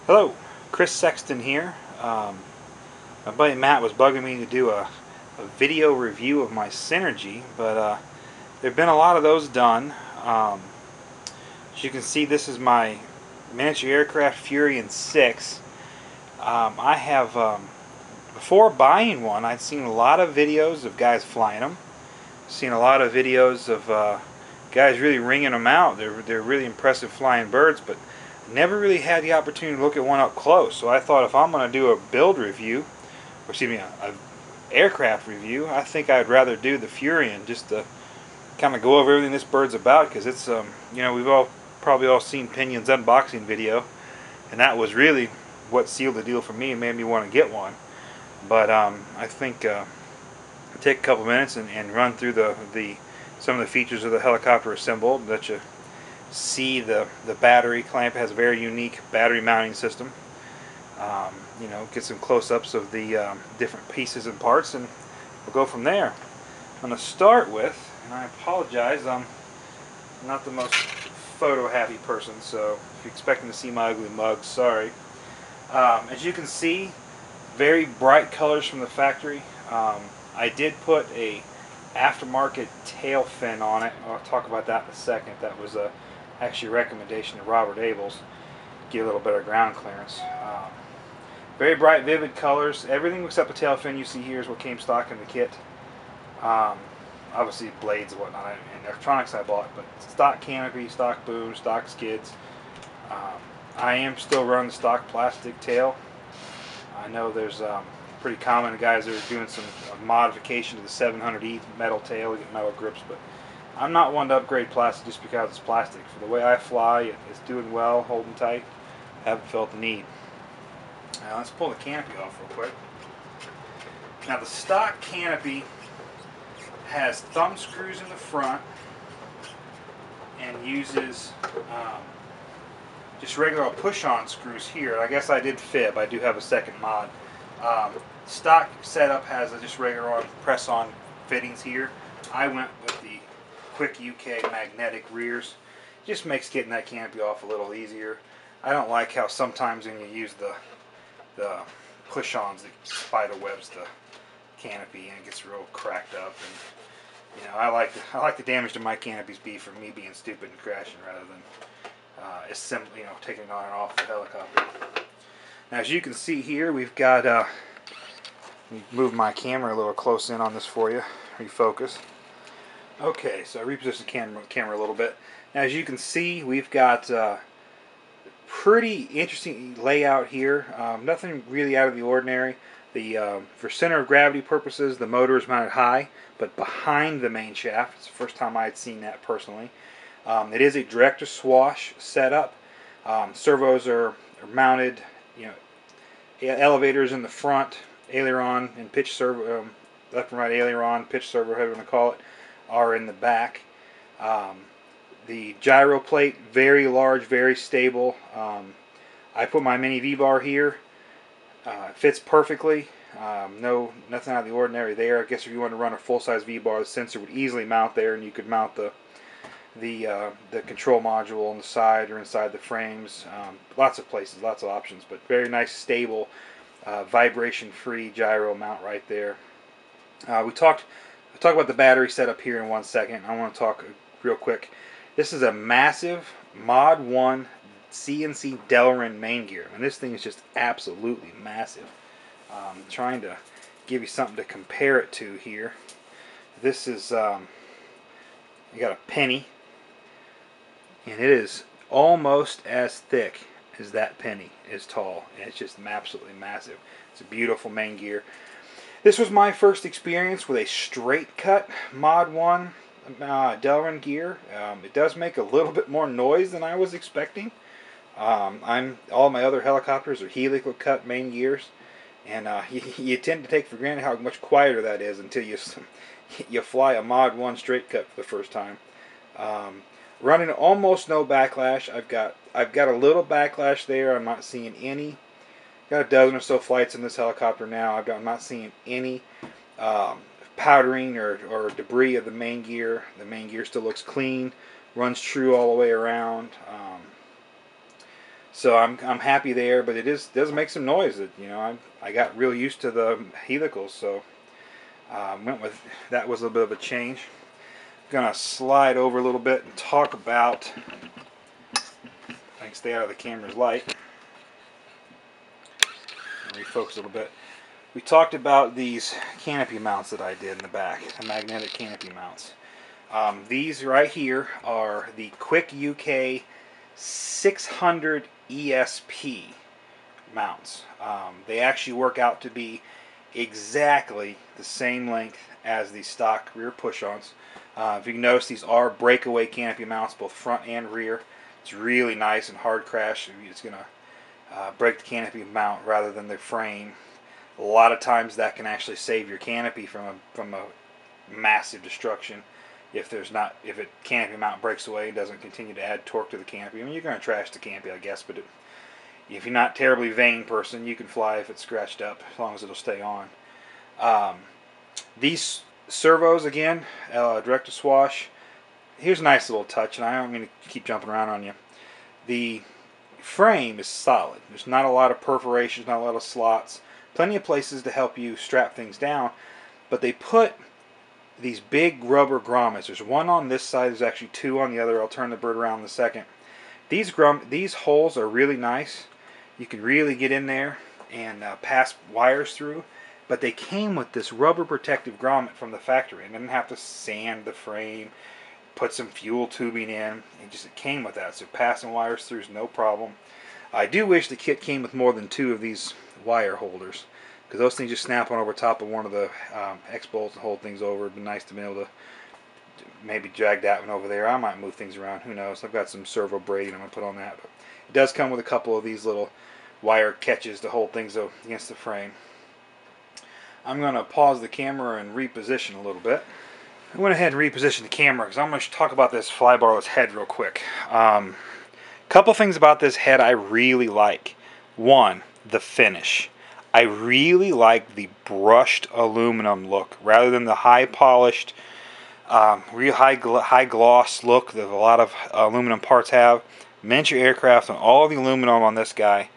Hello, Chris Sexton here. My buddy Matt was bugging me to do a video review of my Synergy, but there have been a lot of those done. As you can see, this is my Miniature Aircraft Furion 6. I have, before buying one, I'd seen a lot of videos of guys flying them. Seen a lot of videos of guys really ringing them out. They're really impressive flying birds, but never really had the opportunity to look at one up close. So I thought if I'm going to do a build review, or excuse me, a aircraft review, I think I'd rather do the Furion just to kind of go over everything this bird's about, because it's you know, we've probably all seen Pinion's unboxing video, and that was really what sealed the deal for me and made me want to get one. But I think take a couple minutes and run through some of the features of the helicopter assembled, that you see the battery clamp. It has a very unique battery mounting system. You know, get some close-ups of the different pieces and parts, and we'll go from there. I'm going to start with, and I apologize, I'm not the most photo-happy person, so if you're expecting to see my ugly mug, sorry. As you can see, very bright colors from the factory. I did put a aftermarket tail fin on it. I'll talk about that in a second. That was actually a recommendation of Robert Abels. Get a little better ground clearance. Very bright, vivid colors. Everything except the tail fin you see here is what came stock in the kit. Obviously blades and whatnot, and electronics I bought, but stock canopy, stock boom, stock skids. I am still running the stock plastic tail. I know there's pretty common guys that are doing some modification to the 700E metal tail to get metal grips, but I'm not one to upgrade plastic just because it's plastic. For the way I fly, it's doing well, holding tight. Haven't felt the need. Now let's pull the canopy off real quick. Now the stock canopy has thumb screws in the front and uses just regular push-on screws here. I guess I did fib. I do have a second mod. Stock setup has just regular on press-on fittings here. I went with the Quick UK magnetic rears. Just makes getting that canopy off a little easier. I don't like how sometimes when you use the push-ons, the spider webs the canopy and it gets real cracked up. And you know, I like the damage to my canopies be from me being stupid and crashing rather than you know, taking on and off the helicopter. Now, as you can see here, we've got let me move my camera a little close in on this for you. Refocus. Okay, so I repositioned the camera a little bit. Now, as you can see, we've got pretty interesting layout here. Nothing really out of the ordinary. For center of gravity purposes, the motor is mounted high, but behind the main shaft. It's the first time I had seen that personally. It is a direct to swash setup. Servos are mounted, you know, elevators in the front, aileron and pitch servo, left and right aileron, pitch servo, whatever you want to call it, are in the back. The gyro plate, very large, very stable. I put my mini V-bar here. It fits perfectly. Nothing out of the ordinary there. I guess if you want to run a full-size V-bar, the sensor would easily mount there, and you could mount the control module on the side or inside the frames. Lots of places, lots of options, but very nice, stable, vibration-free gyro mount right there. We'll talk about the battery setup here in 1 second. I want to talk real quick. This is a massive Mod 1 CNC Delrin main gear, and this thing is just absolutely massive. I'm trying to give you something to compare it to here. This is you got a penny, and it is almost as thick as that penny is tall, and it's just absolutely massive. It's a beautiful main gear. This was my first experience with a straight cut Mod 1 Delrin gear. It does make a little bit more noise than I was expecting. All my other helicopters are helical cut main gears, and you tend to take for granted how much quieter that is until you fly a Mod 1 straight cut for the first time. Running almost no backlash. I've got a little backlash there. I'm not seeing any. Got a dozen or so flights in this helicopter now. I'm not seeing any powdering or debris of the main gear. The main gear still looks clean, runs true all the way around. So I'm happy there, but it does make some noise. You know, I got real used to the helicals, so went with that was a bit of a change. Gonna slide over a little bit and talk about. I can stay out of the camera's light. Refocus a little bit. We talked about these canopy mounts that I did in the back, the magnetic canopy mounts. These right here are the Quick UK 600 ESP mounts. They actually work out to be exactly the same length as the stock rear push-ons. If you can notice, these are breakaway canopy mounts, both front and rear. It's really nice and hard crash. It's going to break the canopy mount rather than the frame. A lot of times that can actually save your canopy from a massive destruction. If a canopy mount breaks away and doesn't continue to add torque to the canopy, I mean, you're going to trash the canopy, I guess, but if you're not a terribly vain person, you can fly if it's scratched up, as long as it'll stay on. These servos, again, direct to swash. Here's a nice little touch, and I don't mean to keep jumping around on you. The frame is solid. There's not a lot of perforations, not a lot of slots. Plenty of places to help you strap things down, but they put these big rubber grommets. There's one on this side, there's actually two on the other. I'll turn the bird around in a second. These holes are really nice. You can really get in there and pass wires through, but they came with this rubber protective grommet from the factory. I didn't have to sand the frame, put some fuel tubing in. It came with that, so passing wires through is no problem. I do wish the kit came with more than two of these wire holders, because those things just snap on over top of one of the X-bolts and hold things over. It'd be nice to be able to maybe drag that one over there. I might move things around, who knows. I've got some servo braiding I'm going to put on that. But it does come with a couple of these little wire catches to hold things against the frame. I'm going to pause the camera and reposition a little bit. I went ahead and repositioned the camera because I'm going to talk about this flybarless head real quick. Couple things about this head I really like. One, the finish. I really like the brushed aluminum look rather than the high polished, real high gloss look that a lot of aluminum parts have. Miniature Aircraft and all of the aluminum on this guy,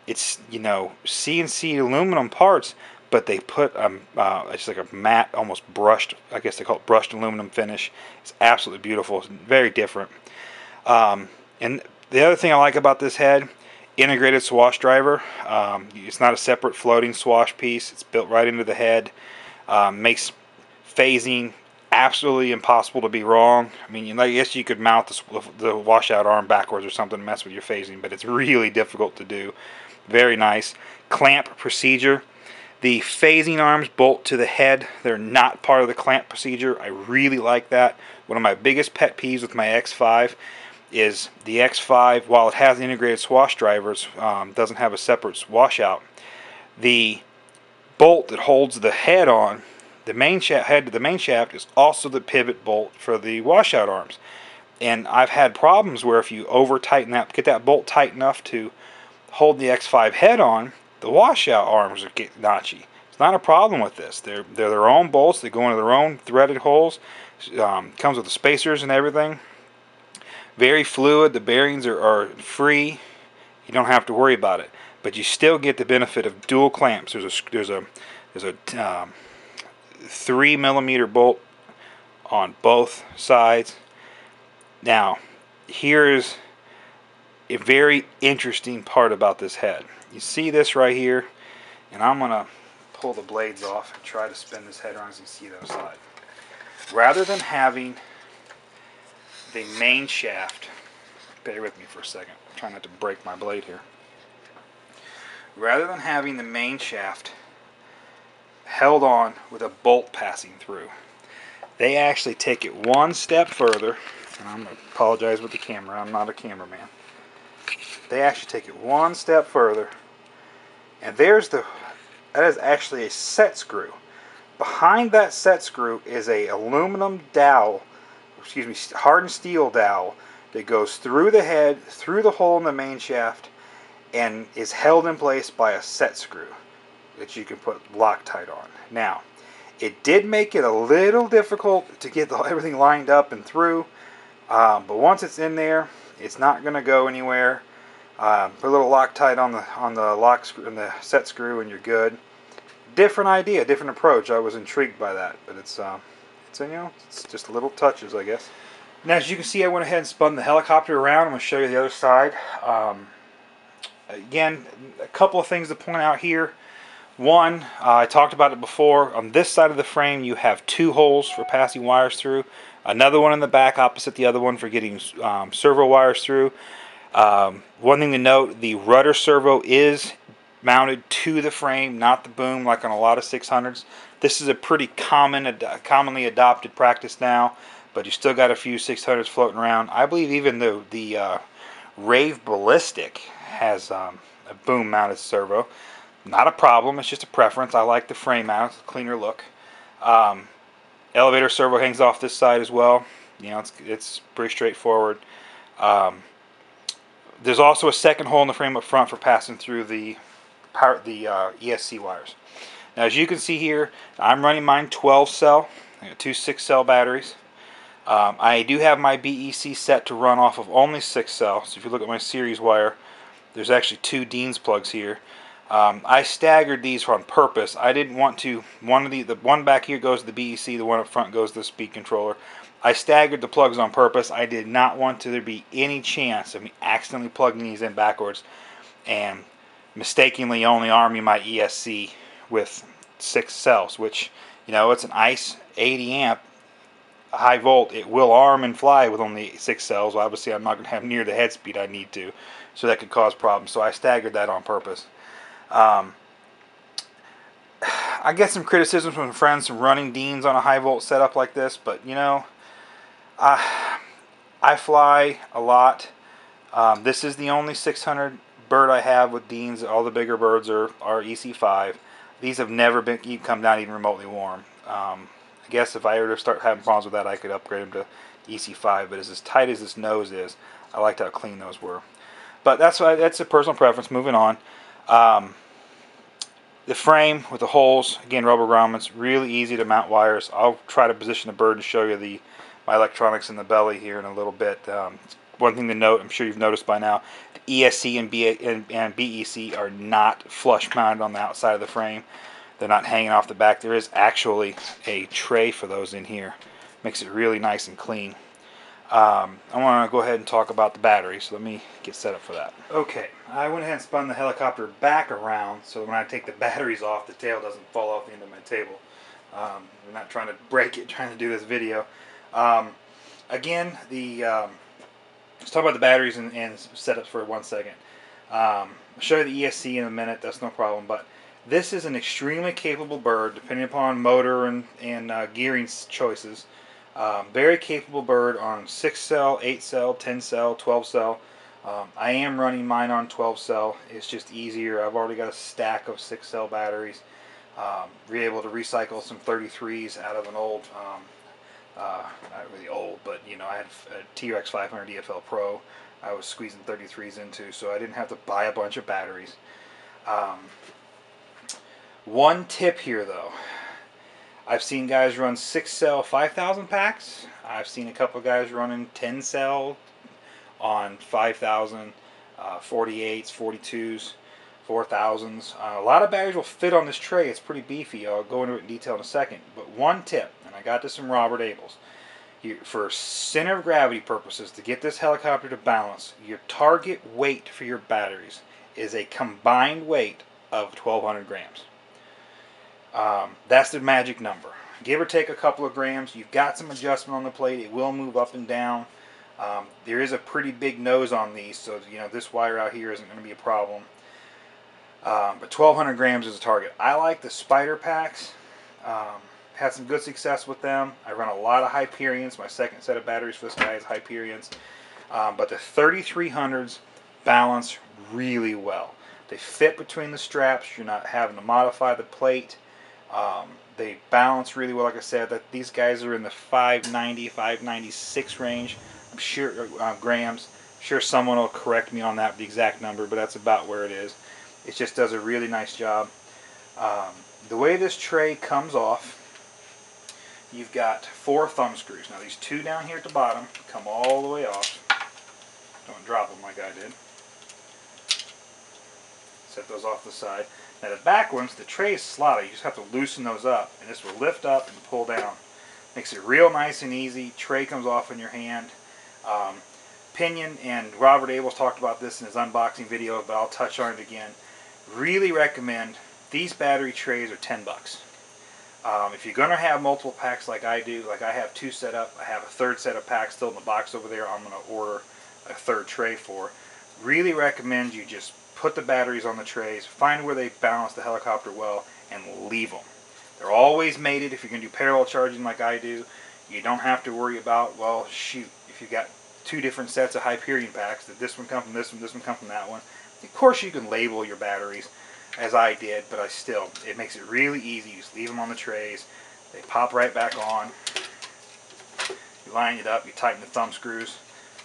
it's, you know, CNC aluminum parts, but they put it's like a matte, almost brushed, I guess they call it brushed aluminum finish. It's absolutely beautiful. It's very different. And the other thing I like about this head, integrated swash driver. It's not a separate floating swash piece. It's built right into the head. Makes phasing absolutely impossible to be wrong. I mean, I guess you could mount the washout arm backwards or something to mess with your phasing, but it's really difficult to do. Very nice. Clamp procedure. The phasing arms bolt to the head. They're not part of the clamp procedure. I really like that. One of my biggest pet peeves with my X5 is the X5, while it has integrated swash drivers, doesn't have a separate washout. The bolt that holds the head on, the main head to the main shaft, is also the pivot bolt for the washout arms. And I've had problems where if you over tighten that, get that bolt tight enough to hold the X5 head on, the washout arms will get notchy. It's not a problem with this. They're their own bolts. They go into their own threaded holes. Comes with the spacers and everything. Very fluid. The bearings are free. You don't have to worry about it, but you still get the benefit of dual clamps. There's a 3mm bolt on both sides. Now, here's a very interesting part about this head. You see this right here, and I'm gonna pull the blades off and try to spin this head around so you can see the other side. Rather than having the main shaft, bear with me for a second, I'm trying not to break my blade here. Rather than having the main shaft held on with a bolt passing through, they actually take it one step further, and I'm going to apologize with the camera, I'm not a cameraman. They actually take it one step further, and that is actually a set screw. Behind that set screw is a aluminum dowel, hardened steel dowel that goes through the head, through the hole in the main shaft, and is held in place by a set screw that you can put Loctite on. Now, it did make it a little difficult to get everything lined up and through, but once it's in there, it's not going to go anywhere. Put a little Loctite on the lock screw and the set screw, and you're good. Different idea, different approach. I was intrigued by that, but it's you know, it's just little touches, I guess. Now, as you can see, I went ahead and spun the helicopter around. I'm going to show you the other side. Again, a couple of things to point out here. One, I talked about it before. On this side of the frame, you have 2 holes for passing wires through. Another one in the back opposite the other one for getting servo wires through. One thing to note, the rudder servo is mounted to the frame, not the boom like on a lot of 600s. This is a pretty commonly adopted practice now, but you still got a few 600s floating around. I believe even the Rave Ballistic has a boom mounted servo. Not a problem, it's just a preference. I like the frame mount, it's a cleaner look. Elevator servo hangs off this side as well. You know, it's pretty straightforward. There's also a second hole in the frame up front for passing through the ESC wires. Now, as you can see here, I'm running mine 12 cell. I got 2 6-cell batteries. I do have my BEC set to run off of only 6 cells. So if you look at my series wire, there's actually 2 Dean's plugs here. I staggered these on purpose. I didn't want to. The one back here goes to the BEC. The one up front goes to the speed controller. I staggered the plugs on purpose. I did not want there to be any chance of me accidentally plugging these in backwards and mistakenly only arming my ESC with 6 cells, which, you know, it's an ICE 80 amp high volt. It will arm and fly with only 6 cells. Well, obviously, I'm not going to have near the head speed I need to, so that could cause problems. So I staggered that on purpose. I get some criticism from friends from running Deans on a high volt setup like this, but you know, I fly a lot. This is the only 600 bird I have with Deans. All the bigger birds are EC5. These have never come down even remotely warm. I guess if I ever start having problems with that, I could upgrade them to EC5. But as tight as this nose is, I liked how clean those were. But that's a personal preference. Moving on. The frame with the holes, again, rubber grommets, really easy to mount wires. I'll try to position the bird and show you my electronics in the belly here in a little bit. One thing to note, I'm sure you've noticed by now, the ESC and BEC are not flush mounted on the outside of the frame. They're not hanging off the back. There is actually a tray for those in here. Makes it really nice and clean. I want to go ahead and talk about the battery, so let me get set up for that. Okay, I went ahead and spun the helicopter back around so that when I take the batteries off, the tail doesn't fall off the end of my table. I'm not trying to break it, trying to do this video. Again, let's talk about the batteries and setups for 1 second. I'll show you the ESC in a minute, that's no problem, but this is an extremely capable bird, depending upon motor and gearing choices. Very capable bird on 6 cell, 8 cell, 10 cell, 12 cell. I am running mine on 12 cell. It's just easier. I've already got a stack of 6 cell batteries. We're able to recycle some 33s out of an old, not really old, but you know, I had a T-Rex 500 DFL Pro I was squeezing 33s into, so I didn't have to buy a bunch of batteries. One tip here though. I've seen guys run 6 cell 5,000 packs. I've seen a couple guys running 10 cell on 5,000, 48s, 42s, 4,000s. A lot of batteries will fit on this tray. It's pretty beefy. I'll go into it in detail in a second. But one tip, and I got this from Robert Abels. For center of gravity purposes, to get this helicopter to balance, your target weight for your batteries is a combined weight of 1,200 grams. That's the magic number. Give or take a couple of grams. You've got some adjustment on the plate. It will move up and down. There is a pretty big nose on these, so you know this wire out here isn't going to be a problem. But 1,200 grams is a target. I like the Spider packs. Had some good success with them. I run a lot of Hyperions. My second set of batteries for this guy is Hyperions. But the 3300s balance really well. They fit between the straps. You're not having to modify the plate. They balance really well. Like I said, that these guys are in the 590, 596 range. I'm sure grams. I'm sure someone will correct me on that, the exact number, but that's about where it is. It just does a really nice job. The way this tray comes off, you've got 4 thumb screws. Now these 2 down here at the bottom come all the way off. Don't drop them like I did. Set those off to the side. Now the back ones, the tray is slotted. You just have to loosen those up, and this will lift up and pull down. Makes it real nice and easy. Tray comes off in your hand. Pinion, and Robert Abels talked about this in his unboxing video, but I'll touch on it again. Really recommend, these battery trays are 10 bucks. If you're going to have multiple packs like I do, like I have 2 set up, I have a 3rd set of packs still in the box over there I'm going to order a 3rd tray for. Really recommend you just put the batteries on the trays, find where they balance the helicopter well, and leave them. They're always mated. If you're going to do parallel charging like I do, you don't have to worry about, well, shoot, if you've got 2 different sets of Hyperion packs, that this one comes from this one comes from that one. Of course you can label your batteries, as I did, but it makes it really easy. You just leave them on the trays. They pop right back on. You line it up, you tighten the thumb screws,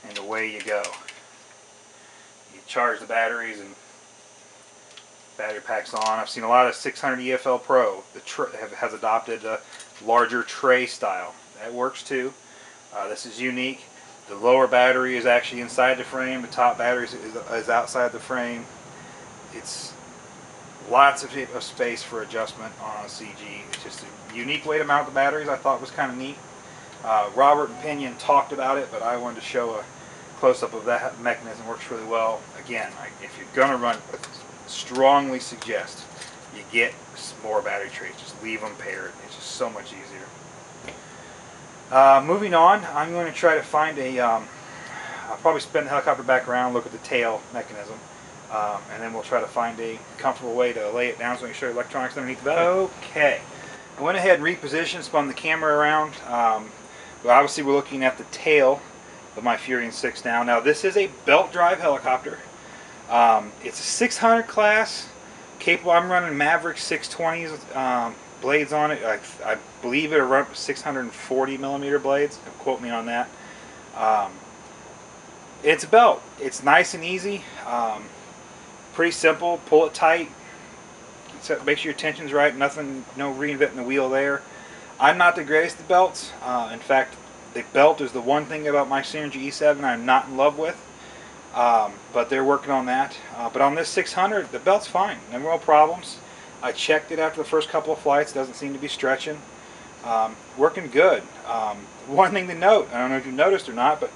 and away you go. You charge the batteries and battery packs on. I've seen a lot of 600 EFL Pro that has adopted a larger tray style. That works too. This is unique. The lower battery is actually inside the frame. The top battery is outside the frame. It's lots of space for adjustment on a CG. It's just a unique way to mount the batteries. I thought was kind of neat. Robert and Pinion talked about it, but I wanted to show a close-up of that mechanism. Works really well. Again, if you're going to run, strongly suggest you get more battery trays. Just leave them paired. It's just so much easier. Moving on, I'm going to try to find I'll probably spin the helicopter back around, look at the tail mechanism, and then we'll try to find a comfortable way to lay it down so I can show you electronics underneath the belly. Okay, I went ahead and repositioned, spun the camera around. Well, obviously we're looking at the tail of my Furion 6 now. Now this is a belt drive helicopter. It's a 600 class, capable. I'm running Maverick 620s blades on it. I believe it are 640 millimeter blades. Don't quote me on that. It's a belt. It's nice and easy. Pretty simple. Pull it tight. Make sure your tension's right. Nothing, no reinventing the wheel there. I'm not the greatest at belts. In fact, the belt is the one thing about my Synergy E7 I'm not in love with. But they're working on that. But on this 600, the belt's fine. No real problems. I checked it after the first couple of flights. It doesn't seem to be stretching. Working good. One thing to note, I don't know if you noticed or not, but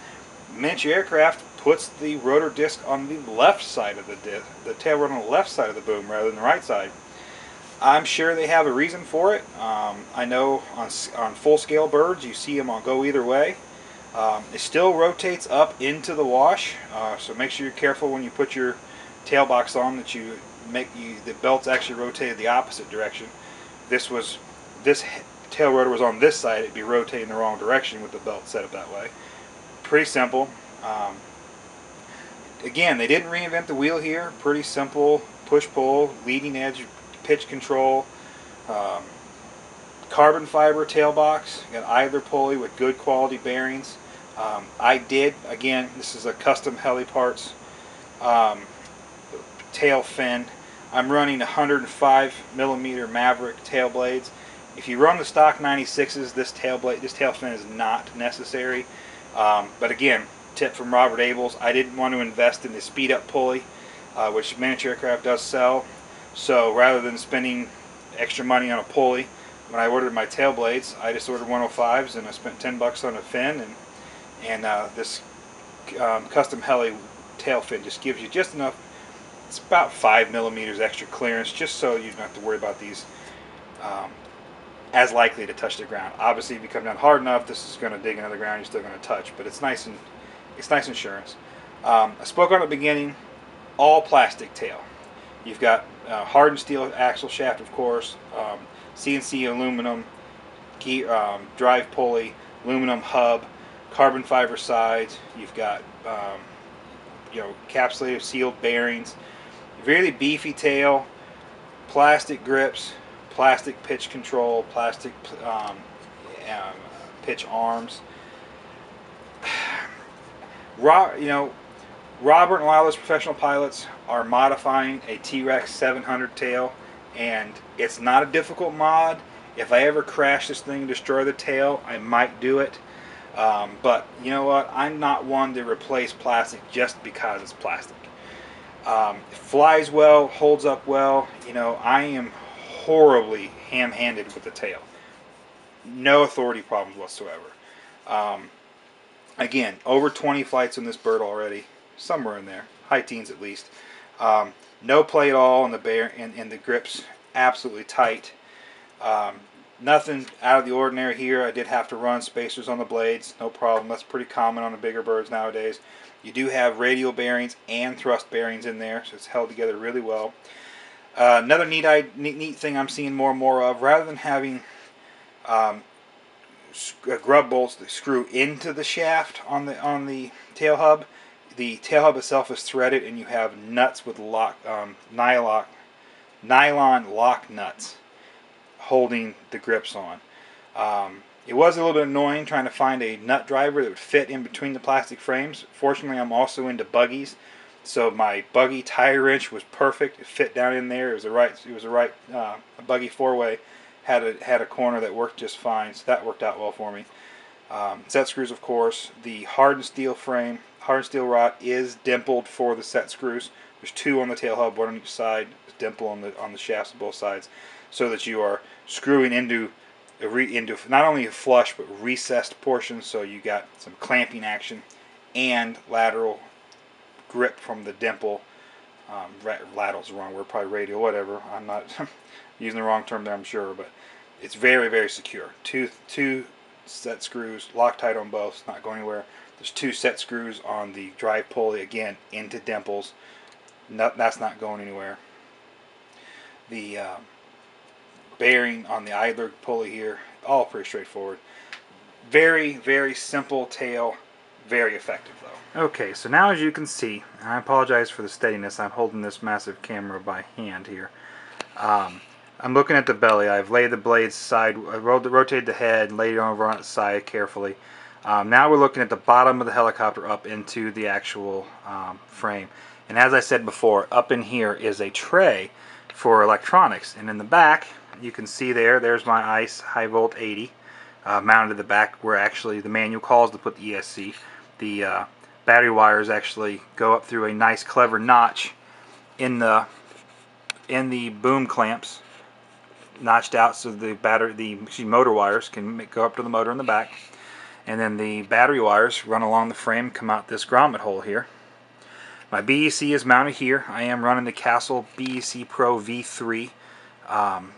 Miniature Aircraft puts the rotor disc on the left side of the tail rotor on the left side of the boom rather than the right side. I'm sure they have a reason for it. I know on full-scale birds you see them go either way. It still rotates up into the wash, so make sure you're careful when you put your tail box on that the belt's actually rotated the opposite direction. This tail rotor was on this side, it'd be rotating the wrong direction with the belt set up that way. Pretty simple. Again, they didn't reinvent the wheel here. Pretty simple push-pull, leading edge pitch control, carbon fiber tail box. Got idler pulley with good quality bearings. Again, this is a custom heli parts tail fin. I'm running 105 millimeter Maverick tail blades. If you run the stock 96s, this tail fin is not necessary. But again, tip from Robert Abels, I didn't want to invest in the speed up pulley, which Miniature Aircraft does sell. So rather than spending extra money on a pulley, when I ordered my tail blades, I just ordered 105s and I spent 10 bucks on a fin, and this custom heli tail fin just gives you just enough. It's about 5 millimeters extra clearance, just so you don't have to worry about these as likely to touch the ground. Obviously, if you come down hard enough, this is going to dig into the ground. You're still going to touch, but it's nice insurance. I spoke on the beginning, all plastic tail. You've got hardened steel axle shaft, of course, CNC aluminum drive pulley, aluminum hub, carbon fiber sides. You've got encapsulated sealed bearings, really beefy tail, plastic grips, plastic pitch control, plastic pitch arms. Robert and a lot of those professional pilots are modifying a T-Rex 700 tail, and it's not a difficult mod. If I ever crash this thing and destroy the tail, I might do it. But you know what? I'm not one to replace plastic just because it's plastic. It flies well, holds up well. You know, I am horribly ham-handed with the tail. No authority problems whatsoever. Um, Again, over 20 flights on this bird already, somewhere in there, high teens at least. No play at all in the in the grips, absolutely tight. Nothing out of the ordinary here. I did have to run spacers on the blades, no problem. That's pretty common on the bigger birds nowadays. You do have radial bearings and thrust bearings in there, so it's held together really well. Another neat thing I'm seeing more and more of, rather than having grub bolts that screw into the shaft on the tail hub, the tail hub itself is threaded, and you have nuts with nylon lock nuts holding the grips on. It was a little bit annoying trying to find a nut driver that would fit in between the plastic frames. Fortunately, I'm also into buggies, so my buggy tire wrench was perfect. It fit down in there. It was a right buggy 4-way. Had a corner that worked just fine, so that worked out well for me. Set screws, of course. The hardened steel frame, hardened steel rod is dimpled for the set screws. There's 2 on the tail hub, 1 on each side. There's dimple on the shafts on both sides, so that you are screwing into not only a flush but recessed portions, so you got some clamping action and lateral grip from the dimple. Lateral's the wrong word, probably radial, whatever. I'm not using the wrong term there, I'm sure, but it's very, very secure. Two set screws, Loctite on both, it's not going anywhere. There's 2 set screws on the drive pulley, again, into dimples. That's not going anywhere. The bearing on the idler pulley here, all pretty straightforward. Very, very simple tail, very effective though. Okay, so now as you can see, and I apologize for the steadiness, I'm holding this massive camera by hand here. I'm looking at the belly. I've laid the blades side, rotated the head, laid it over on its side carefully. Now we're looking at the bottom of the helicopter up into the actual frame. And as I said before, up in here is a tray for electronics. And in the back, you can see there's my ICE high volt 80 mounted to the back where actually the manual calls to put the ESC. The battery wires actually go up through a nice clever notch in the boom clamps, notched out so the motor wires can go up to the motor in the back, and then the battery wires run along the frame, come out this grommet hole here. My BEC is mounted here. I am running the Castle BEC Pro V3.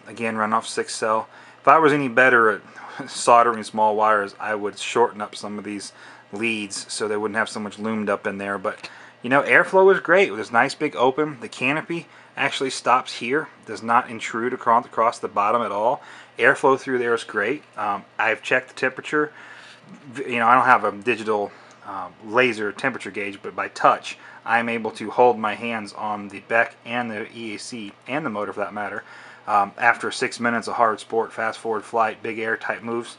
Again, run off 6-cell. If I was any better at soldering small wires, I would shorten up some of these leads so they wouldn't have so much loomed up in there. But you know, airflow is great with this nice big open. The canopy actually stops here, does not intrude across the bottom at all. Airflow through there is great. I've checked the temperature. You know, I don't have a digital laser temperature gauge, but by touch I'm able to hold my hands on the Beck and the EAC and the motor for that matter. After 6 minutes of hard sport, fast forward flight, big air type moves,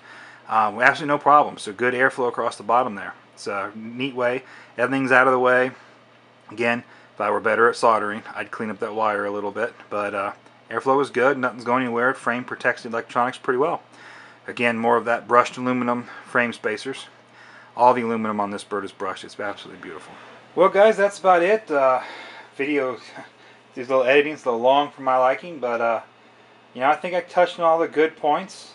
absolutely no problem. So good airflow across the bottom there. It's a neat way. Everything's out of the way. Again, if I were better at soldering, I'd clean up that wire a little bit. But airflow is good. Nothing's going anywhere. Frame protects the electronics pretty well. Again, more of that brushed aluminum frame spacers. All the aluminum on this bird is brushed. It's absolutely beautiful. Well, guys, that's about it. Video, these little editing's a little long for my liking, but you know, I think I touched on all the good points.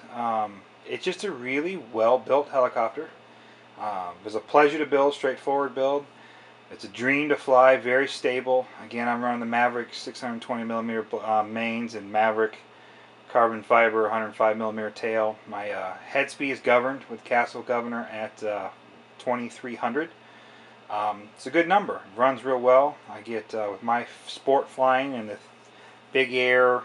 It's just a really well-built helicopter. It was a pleasure to build, straightforward build. It's a dream to fly, very stable. Again, I'm running the Maverick 620mm mains and Maverick carbon fiber 105mm tail. My head speed is governed with Castle Governor at 2300. It's a good number. It runs real well. I get with my sport flying and the big air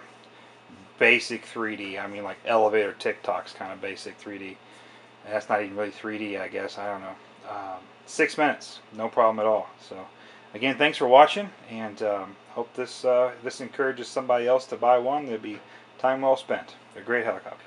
basic 3D. I mean, like elevator TikToks kind of basic 3D. And that's not even really 3D, I guess. I don't know. 6 minutes, no problem at all. So, again, thanks for watching, and hope this encourages somebody else to buy one. It'll be time well spent. A great helicopter.